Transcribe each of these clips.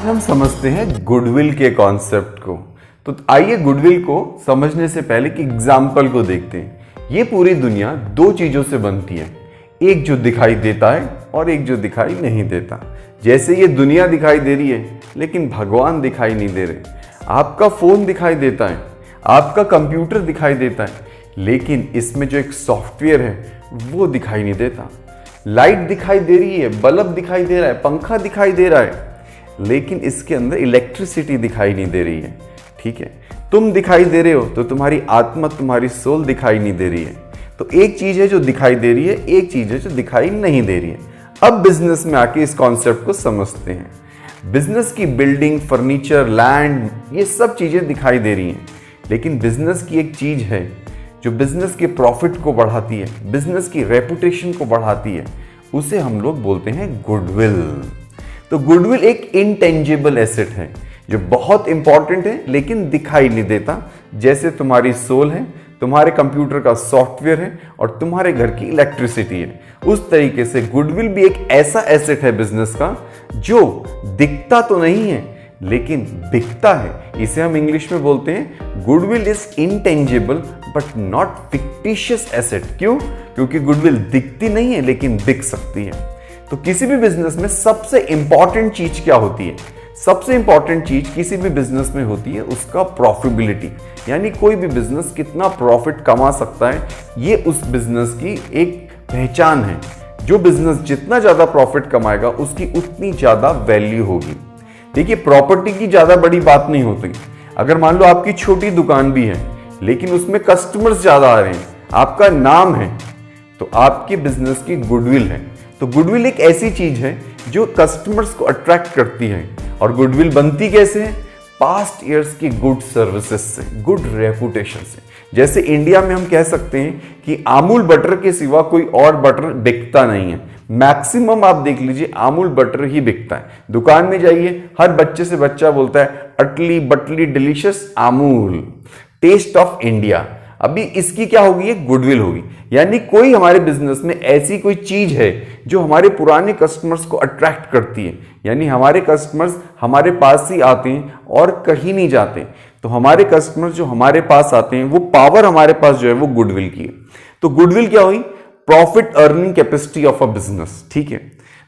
हम समझते हैं गुडविल के कॉन्सेप्ट को। तो आइए गुडविल को समझने से पहले कि एग्जाम्पल को देखते हैं। ये पूरी दुनिया दो चीजों से बनती है, एक जो दिखाई देता है और एक जो दिखाई नहीं देता। जैसे ये दुनिया दिखाई दे रही है लेकिन भगवान दिखाई नहीं दे रहे। आपका फोन दिखाई देता है, आपका कंप्यूटर दिखाई देता है, लेकिन इसमें जो एक सॉफ्टवेयर है वो दिखाई नहीं देता। लाइट दिखाई दे रही है, बल्ब दिखाई दे रहा है, पंखा दिखाई दे रहा है, लेकिन इसके अंदर इलेक्ट्रिसिटी दिखाई नहीं दे रही है। ठीक है, तुम दिखाई दे रहे हो तो तुम्हारी आत्मा, तुम्हारी सोल दिखाई नहीं दे रही है। तो एक चीज है जो दिखाई दे रही है, एक चीज है जो दिखाई नहीं दे रही है। अब बिजनेस में आके इस कॉन्सेप्ट को समझते हैं। बिजनेस की बिल्डिंग, फर्नीचर, लैंड, ये सब चीजें दिखाई दे रही हैं, लेकिन बिजनेस की एक चीज है जो बिजनेस के प्रॉफिट को बढ़ाती है, बिजनेस की रेपुटेशन को बढ़ाती है, उसे हम लोग बोलते हैं गुडविल। तो गुडविल एक इनटेंजिबल एसेट है जो बहुत इंपॉर्टेंट है लेकिन दिखाई नहीं देता। जैसे तुम्हारी सोल है, तुम्हारे कंप्यूटर का सॉफ्टवेयर है और तुम्हारे घर की इलेक्ट्रिसिटी है, उस तरीके से गुडविल भी एक ऐसा एसेट है बिजनेस का जो दिखता तो नहीं है लेकिन बिकता है। इसे हम इंग्लिश में बोलते हैं goodwill is intangible but not fictitious asset. क्यों? क्योंकि गुडविल दिखती नहीं है लेकिन बिक सकती है। तो किसी भी बिजनेस में सबसे इंपॉर्टेंट चीज क्या होती है? सबसे इंपॉर्टेंट चीज किसी भी बिजनेस में होती है उसका प्रॉफिटेबिलिटी, यानी कोई भी बिजनेस कितना प्रॉफिट कमा सकता है, ये उस बिजनेस की एक पहचान है। जो बिजनेस जितना ज्यादा प्रॉफिट कमाएगा उसकी उतनी ज्यादा वैल्यू होगी। देखिए, प्रॉपर्टी की ज्यादा बड़ी बात नहीं होती। अगर मान लो आपकी छोटी दुकान भी है लेकिन उसमें कस्टमर्स ज्यादा आ रहे हैं, आपका नाम है, तो आपके बिजनेस की गुडविल है। तो गुडविल एक ऐसी चीज है जो कस्टमर्स को अट्रैक्ट करती है। और गुडविल बनती कैसे है? पास्ट ईयर्स की गुड सर्विसेज से, गुड रेपुटेशन से। जैसे इंडिया में हम कह सकते हैं कि अमूल बटर के सिवा कोई और बटर बिकता नहीं है। मैक्सिमम आप देख लीजिए अमूल बटर ही बिकता है। दुकान में जाइए, हर बच्चे से बच्चा बोलता है utterly butterly delicious Amul, taste of India. अभी इसकी क्या होगी? ये गुडविल होगी। यानी कोई हमारे बिजनेस में ऐसी कोई चीज है जो हमारे पुराने कस्टमर्स को अट्रैक्ट करती है, यानी हमारे कस्टमर्स हमारे पास ही आते हैं और कहीं नहीं जाते। तो हमारे कस्टमर्स जो हमारे पास आते हैं, वो पावर हमारे पास जो है वो गुडविल की है। तो गुडविल क्या हुई? Profit earning capacity of a business. ठीक है,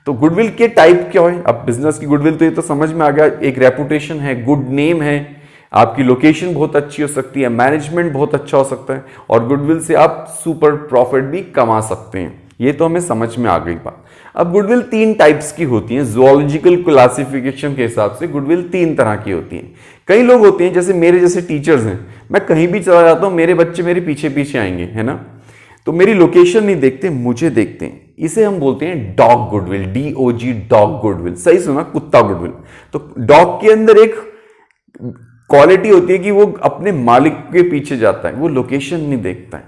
तो गुडविल के टाइप क्या है? अब बिजनेस की गुडविल तो ये तो समझ में आ गया, एक रेपुटेशन है, गुड नेम है, आपकी लोकेशन बहुत अच्छी हो सकती है, मैनेजमेंट बहुत अच्छा हो सकता है, और गुडविल से आप सुपर प्रॉफिट भी कमा सकते हैं। ये तो हमें समझ में आ गई बात। अब गुडविल तीन टाइप्स की होती हैं। जूलॉजिकल क्लासिफिकेशन के हिसाब से गुडविल तीन तरह की होती हैं। कई लोग होते हैं, जैसे मेरे जैसे टीचर्स हैं, मैं कहीं भी चला जाता हूं, मेरे बच्चे मेरे पीछे पीछे आएंगे, है ना, तो मेरी लोकेशन नहीं देखते, मुझे देखते हैं। इसे हम बोलते हैं dog goodwill, DOG, dog goodwill. सही सुना, कुत्ता गुडविल। तो डॉग के अंदर एक क्वालिटी होती है कि वो अपने मालिक के पीछे जाता है, वो लोकेशन नहीं देखता है।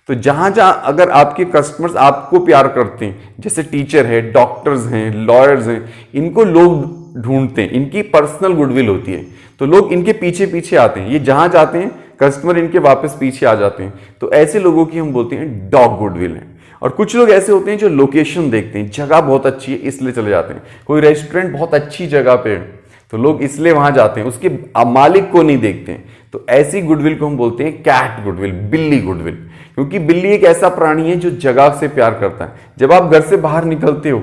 तो जहां जहां अगर आपके कस्टमर्स आपको प्यार करते हैं, जैसे टीचर है, डॉक्टर्स हैं, लॉयर्स हैं, इनको लोग ढूंढते हैं, इनकी पर्सनल गुडविल होती है, तो लोग इनके पीछे पीछे आते हैं। ये जहां जाते हैं कस्टमर इनके वापस पीछे आ जाते हैं। तो ऐसे लोगों की हम बोलते हैं डॉग गुडविल है। और कुछ लोग ऐसे होते हैं जो लोकेशन देखते हैं, जगह बहुत अच्छी है इसलिए चले जाते हैं। कोई रेस्टोरेंट बहुत अच्छी जगह पे है तो लोग इसलिए वहां जाते हैं, उसके मालिक को नहीं देखते हैं। तो ऐसी गुडविल को हम बोलते हैं कैट गुडविल, बिल्ली गुडविल। क्योंकि बिल्ली एक ऐसा प्राणी है जो जगह से प्यार करता है। जब आप घर से बाहर निकलते हो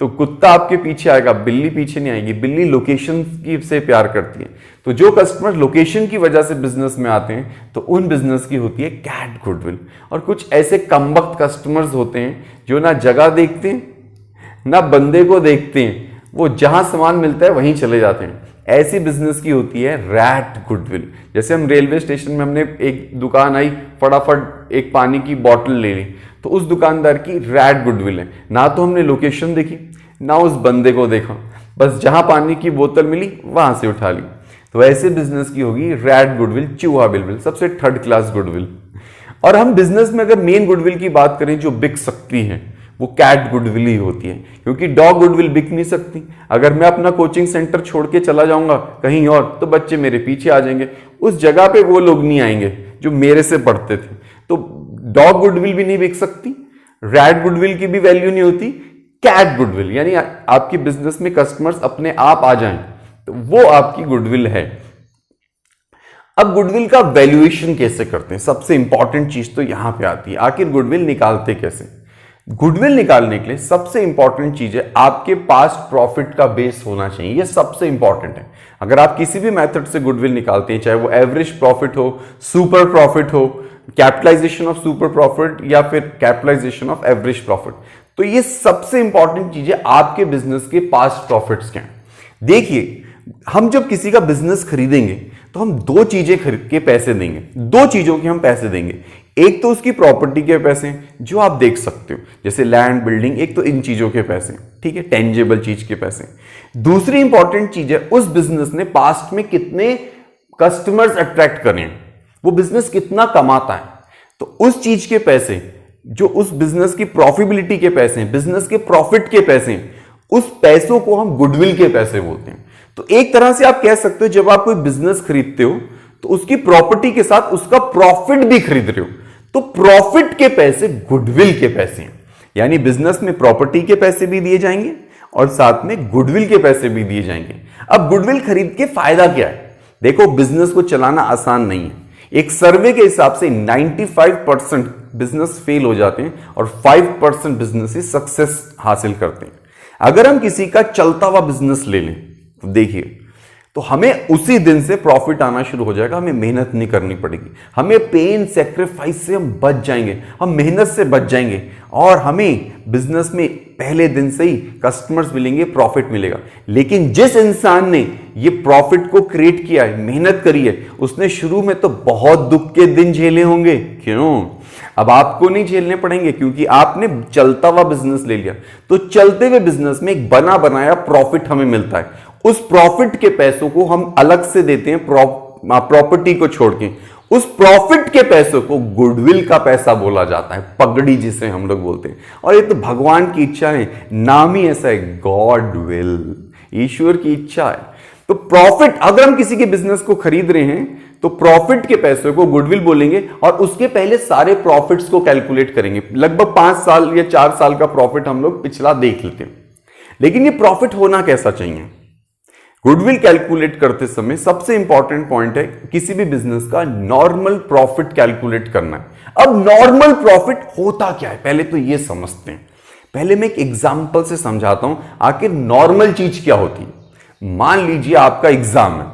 तो कुत्ता आपके पीछे आएगा, बिल्ली पीछे नहीं आएगी। बिल्ली लोकेशन की से प्यार करती है। तो जो कस्टमर लोकेशन की वजह से बिजनेस में आते हैं तो उन बिजनेस की होती है कैट गुडविल। और कुछ ऐसे कमबख्त कस्टमर्स होते हैं जो ना जगह देखते हैं ना बंदे को देखते हैं, वो जहां सामान मिलता है वहीं चले जाते हैं। ऐसी बिजनेस की होती है रैट गुडविल। जैसे हम रेलवे स्टेशन में, हमने एक दुकान आई, फटाफट एक पानी की बोतल ले ली, तो उस दुकानदार की रैट गुडविल है। ना तो हमने लोकेशन देखी ना उस बंदे को देखा, बस जहां पानी की बोतल मिली वहां से उठा ली। तो ऐसे बिजनेस की होगी रैट गुडविल, चूहा बिलविल, सबसे थर्ड क्लास गुडविल। और हम बिजनेस में अगर मेन गुडविल की बात करें जो बिक सकती है, वो कैट गुडविल ही होती है। क्योंकि डॉग गुडविल बिक नहीं सकती। अगर मैं अपना कोचिंग सेंटर छोड़ के चला जाऊंगा कहीं और तो बच्चे मेरे पीछे आ जाएंगे, उस जगह पे वो लोग नहीं आएंगे जो मेरे से पढ़ते थे। तो डॉग गुडविल भी नहीं बिक सकती, रैट गुडविल की भी वैल्यू नहीं होती, कैट गुडविल, यानी आपकी बिजनेस में कस्टमर्स अपने आप आ जाएं, तो वो आपकी गुडविल है। अब गुडविल का वैल्यूएशन कैसे करते हैं, सबसे इंपॉर्टेंट चीज तो यहां पे आती है। आखिर गुडविल निकालते कैसे? गुडविल निकालने के लिए सबसे इंपॉर्टेंट चीज है आपके पास्ट प्रॉफिट का बेस होना चाहिए, ये सबसे इंपॉर्टेंट है। अगर आप किसी भी मेथड से गुडविल निकालते हैं, चाहे वो एवरेज प्रॉफिट हो, सुपर प्रॉफिट हो, कैपिटलाइजेशन ऑफ सुपर प्रॉफिट या फिर कैपिटलाइजेशन ऑफ एवरेज प्रॉफिट, तो ये सबसे इंपॉर्टेंट चीज है आपके बिजनेस के पास्ट प्रॉफिट्स क्या हैं। देखिए, हम जब किसी का बिजनेस खरीदेंगे तो हम दो चीजें खरीद के पैसे देंगे, दो चीजों के हम पैसे देंगे। एक तो उसकी प्रॉपर्टी के पैसे जो आप देख सकते हो, जैसे लैंड, बिल्डिंग, एक तो इन चीजों के पैसे, ठीक है, टेंजेबल चीज के पैसे। दूसरी इंपॉर्टेंट चीज है उस बिजनेस ने पास्ट में कितने कस्टमर्स अट्रैक्ट करे हैं, वो बिजनेस कितना कमाता है। तो उस चीज के पैसे, जो उस बिजनेस की प्रॉफिटेबिलिटी के पैसे हैं, बिजनेस के प्रॉफिट के पैसे हैं, उस पैसों को हम गुडविल के पैसे बोलते हैं। तो एक तरह से आप कह सकते हो, जब आप कोई बिजनेस खरीदते हो तो उसकी प्रॉपर्टी के साथ उसका प्रॉफिट भी खरीद रहे हो, तो प्रॉफिट के पैसे गुडविल के पैसे हैं। यानी बिजनेस में प्रॉपर्टी के पैसे भी दिए जाएंगे और साथ में गुडविल के पैसे भी दिए जाएंगे। अब गुडविल खरीद के फायदा क्या है? देखो, बिजनेस को चलाना आसान नहीं है। एक सर्वे के हिसाब से 95% बिजनेस फेल हो जाते हैं और 5% बिजनेस सक्सेस हासिल करते हैं। अगर हम किसी का चलता हुआ बिजनेस ले लें तो देखिए, तो हमें उसी दिन से प्रॉफिट आना शुरू हो जाएगा, हमें मेहनत नहीं करनी पड़ेगी, हमें पेन सैक्रिफाइस से हम बच जाएंगे, हम मेहनत से बच जाएंगे और हमें बिजनेस में पहले दिन से ही कस्टमर्स मिलेंगे, प्रॉफिट मिलेगा। लेकिन जिस इंसान ने ये प्रॉफिट को क्रिएट किया है, मेहनत करी है, उसने शुरू में तो बहुत दुख के दिन झेले होंगे। क्यों? अब आपको नहीं झेलने पड़ेंगे क्योंकि आपने चलता हुआ बिजनेस ले लिया। तो चलते हुए बिजनेस में एक बना बनाया प्रॉफिट हमें मिलता है, उस प्रॉफिट के पैसों को हम अलग से देते हैं, प्रॉपर्टी को छोड़ के। उस प्रॉफिट के पैसों को गुडविल का पैसा बोला जाता है, पगड़ी जिसे हम लोग बोलते हैं। और ये तो भगवान की इच्छा है, नाम ही ऐसा है, गॉड विल, ईश्वर की इच्छा है। तो प्रॉफिट, अगर हम किसी के बिजनेस को खरीद रहे हैं तो प्रॉफिट के पैसे को गुडविल बोलेंगे और उसके पहले सारे प्रॉफिट्स को कैलकुलेट करेंगे। लगभग 5 साल या 4 साल का प्रॉफिट हम लोग पिछला देख लेते हैं। लेकिन ये प्रॉफिट होना कैसा चाहिए? गुडविल कैलकुलेट करते समय सबसे इंपॉर्टेंट पॉइंट है किसी भी बिजनेस का नॉर्मल प्रॉफिट कैलकुलेट करना है। अब नॉर्मल प्रॉफिट होता क्या है, पहले तो ये समझते हैं। पहले मैं एक एग्जांपल से समझाता हूं आखिर नॉर्मल चीज क्या होती है। मान लीजिए आपका एग्जाम है,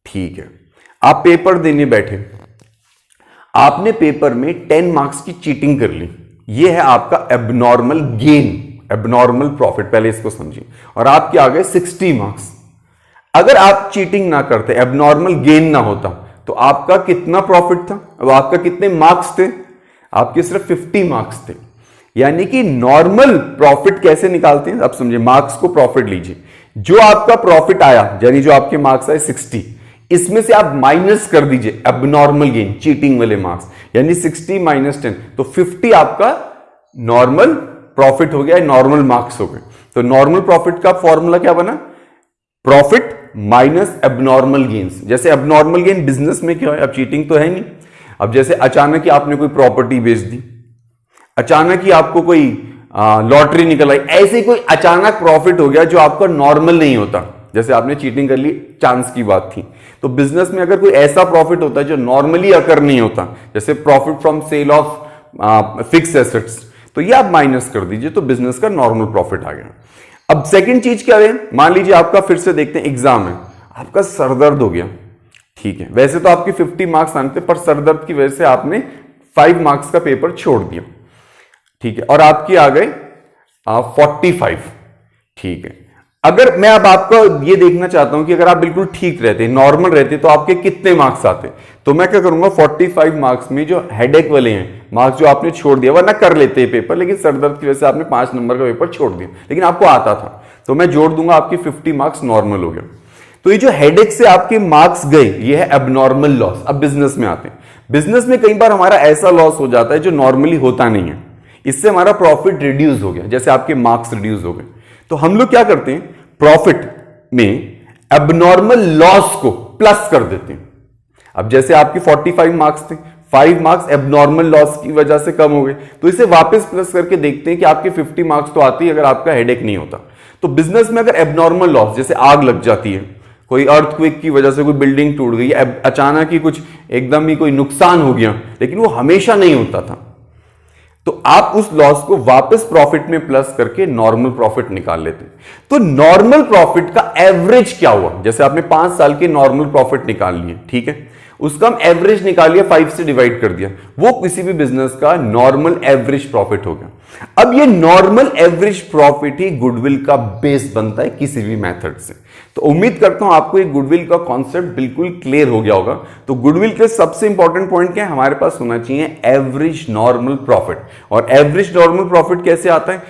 ठीक है, आप पेपर देने बैठे, आपने पेपर में 10 मार्क्स की चीटिंग कर ली, यह है आपका एबनॉर्मल गेन, एबनॉर्मल प्रॉफिट, पहले इसको समझिए। और आपके आ गए 60 मार्क्स। अगर आप चीटिंग ना करते, एबनॉर्मल गेन ना होता, तो आपका कितना प्रॉफिट था? अब आपका कितने मार्क्स थे? आपके सिर्फ 50 मार्क्स थे। यानी कि नॉर्मल प्रॉफिट कैसे निकालते हैं, अब समझिए, मार्क्स को प्रॉफिट लीजिए, जो आपका प्रॉफिट आया, यानी जो आपके मार्क्स आए 60, इसमें से आप माइनस कर दीजिए एबनॉर्मल गेन, चीटिंग वाले मार्क्स, यानी 60 माइनस 10, तो 50 आपका नॉर्मल प्रॉफिट हो गया, नॉर्मल मार्क्स हो गए। तो नॉर्मल प्रॉफिट का फॉर्मूला क्या बना? Profit minus abnormal gains. जैसे एबनॉर्मल गेन बिजनेस में क्या है, अब चीटिंग तो है नहीं। अब जैसे अचानक ही आपने कोई प्रॉपर्टी बेच दी, अचानक ही आपको कोई लॉटरी निकल आई, ऐसे कोई अचानक प्रॉफिट हो गया जो आपका नॉर्मल नहीं होता, जैसे आपने चीटिंग कर ली, चांस की बात थी। तो बिजनेस में अगर कोई ऐसा प्रॉफिट होता है जो नॉर्मली अकर नहीं होता, जैसे profit from sale of fix assets, तो ये आप माइनस कर दीजिए, तो बिजनेस का नॉर्मल प्रॉफिट आ गया। अब सेकंड चीज क्या है, मान लीजिए आपका फिर से देखते हैं एग्जाम है, आपका सरदर्द हो गया, ठीक है, वैसे तो आपके 50 मार्क्स आने थे, पर सरदर्द की वजह से आपने 5 मार्क्स का पेपर छोड़ दिया, ठीक है, और आपकी आ गए 45, ठीक है। अगर मैं अब आपको ये देखना चाहता हूं कि अगर आप बिल्कुल ठीक रहते, नॉर्मल रहते, तो आपके कितने मार्क्स आते, तो मैं क्या करूंगा, 45 मार्क्स में जो हेडेक वाले हैं मार्क्स जो आपने छोड़ दिया, वरना कर लेते हैं पेपर, लेकिन सरदर्द की वजह से आपने 5 नंबर का पेपर छोड़ दिया, लेकिन आपको आता था, तो मैं जोड़ दूंगा, आपके 50 मार्क्स नॉर्मल हो गया। तो ये जो हेडेक से आपके मार्क्स गए, ये है एबनॉर्मल लॉस। अब बिजनेस में आते हैं, बिजनेस में कई बार हमारा ऐसा लॉस हो जाता है जो नॉर्मली होता नहीं है, इससे हमारा प्रॉफिट रिड्यूस हो गया, जैसे आपके मार्क्स रिड्यूस हो गए। तो हम लोग क्या करते हैं, प्रॉफिट में एबनॉर्मल लॉस को प्लस कर देते हैं। अब जैसे आपके 45 मार्क्स थे, 5 मार्क्स एबनॉर्मल लॉस की वजह से कम हो गए, तो इसे वापस प्लस करके देखते हैं कि आपके 50 मार्क्स तो आती है अगर आपका हेडेक नहीं होता। तो बिजनेस में अगर एबनॉर्मल लॉस, जैसे आग लग जाती है, कोई अर्थक्वेक की वजह से कोई बिल्डिंग टूट गई, अचानक ही कुछ एकदम ही कोई नुकसान हो गया, लेकिन वो हमेशा नहीं होता था, तो आप उस लॉस को वापस प्रॉफिट में प्लस करके नॉर्मल प्रॉफिट निकाल लेते हैं। तो नॉर्मल प्रॉफिट का एवरेज क्या हुआ, जैसे आपने 5 साल के नॉर्मल प्रॉफिट निकाल लिए, ठीक है, उसका हम एवरेज निकाल लिया, 5 से डिवाइड कर दिया, वो किसी भी बिजनेस का नॉर्मल एवरेज प्रॉफिट हो गया। अब ये नॉर्मल एवरेज प्रॉफिट ही गुडविल का बेस बनता है किसी भी मेथड से। तो उम्मीद करता हूं आपको ये गुडविल का कॉन्सेप्ट बिल्कुल क्लियर हो गया होगा। तो गुडविल के सबसे इंपॉर्टेंट पॉइंट क्या है, हमारे पास होना चाहिए एवरेज नॉर्मल प्रॉफिट। और एवरेज नॉर्मल प्रॉफिट कैसे आता है,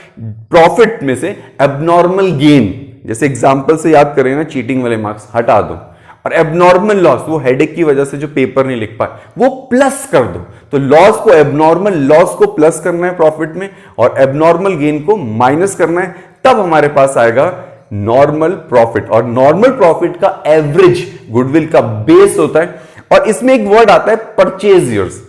प्रॉफिट में से एबनॉर्मल गेन, जैसे एग्जांपल से याद करें ना, चीटिंग वाले मार्क्स हटा दो, और एबनॉर्मल लॉस, वो हेडेक की वजह से जो पेपर नहीं लिख पाए, वो प्लस कर दो। तो लॉस को, एबनॉर्मल लॉस को प्लस करना है प्रॉफिट में, और एबनॉर्मल गेन को माइनस करना है, तब हमारे पास आएगा नॉर्मल प्रॉफिट। और नॉर्मल प्रॉफिट का एवरेज गुडविल का बेस होता है। और इसमें एक वर्ड आता है परचेज ईयर्स।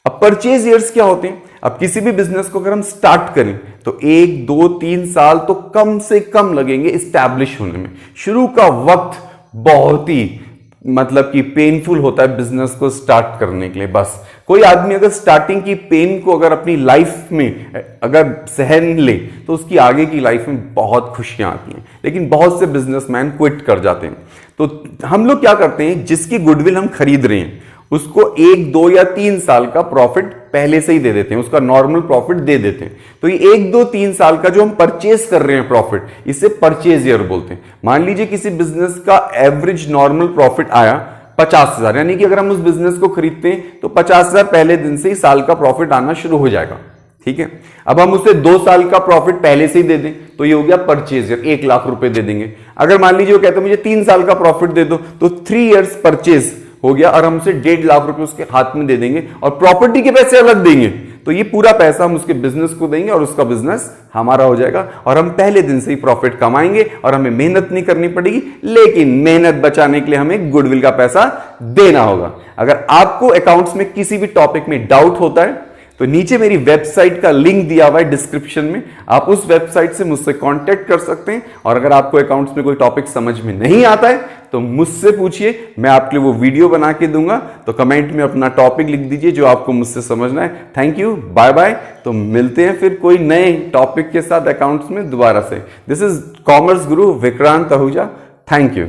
अब परचेज ईयर्स क्या होते हैं, अब किसी भी बिजनेस को अगर हम स्टार्ट करें तो 1, 2, 3 साल तो कम से कम लगेंगे इस्टेब्लिश होने में। शुरू का वक्त बहुत ही मतलब कि पेनफुल होता है बिजनेस को स्टार्ट करने के लिए। बस कोई आदमी अगर स्टार्टिंग की पेन को अगर अपनी लाइफ में अगर सहन ले तो उसकी आगे की लाइफ में बहुत खुशियां आती हैं। लेकिन बहुत से बिजनेसमैन क्विट कर जाते हैं। तो हम लोग क्या करते हैं, जिसकी गुडविल हम खरीद रहे हैं उसको 1, 2 या 3 साल का प्रॉफिट पहले से ही दे देते हैं, उसका नॉर्मल प्रॉफिट दे देते हैं। तो ये 1, 2, 3 साल का जो हम परचेज कर रहे हैं प्रॉफिट, इसे परचेज ईयर बोलते हैं। मान लीजिए किसी बिजनेस का एवरेज नॉर्मल प्रॉफिट आया 50,000, यानी कि अगर हम उस बिजनेस को खरीदते हैं तो 50,000 पहले दिन से ही साल का प्रॉफिट आना शुरू हो जाएगा, ठीक है। अब हम उसे 2 साल का प्रॉफिट पहले से ही दे दें तो ये हो गया परचेज ईयर, 1 लाख रुपए दे देंगे। अगर मान लीजिए वो कहते हैं मुझे 3 साल का प्रॉफिट दे दो, तो 3 इयर्स परचेज हो गया, और हमसे 1.5 लाख रुपए उसके हाथ में दे देंगे, और प्रॉपर्टी के पैसे अलग देंगे। तो ये पूरा पैसा हम उसके बिजनेस को देंगे और उसका बिजनेस हमारा हो जाएगा, और हम पहले दिन से ही प्रॉफिट कमाएंगे और हमें मेहनत नहीं करनी पड़ेगी। लेकिन मेहनत बचाने के लिए हमें गुडविल का पैसा देना होगा। अगर आपको अकाउंट्स में किसी भी टॉपिक में डाउट होता है तो नीचे मेरी वेबसाइट का लिंक दिया हुआ है डिस्क्रिप्शन में, आप उस वेबसाइट से मुझसे कांटेक्ट कर सकते हैं। और अगर आपको अकाउंट्स में कोई टॉपिक समझ में नहीं आता है तो मुझसे पूछिए, मैं आपके लिए वो वीडियो बना के दूंगा। तो कमेंट में अपना टॉपिक लिख दीजिए जो आपको मुझसे समझना है। Thank you, bye bye. तो मिलते हैं फिर कोई नए टॉपिक के साथ अकाउंट्स में दोबारा से। This is commerce Guru Vikrant Ahuja. Thank you.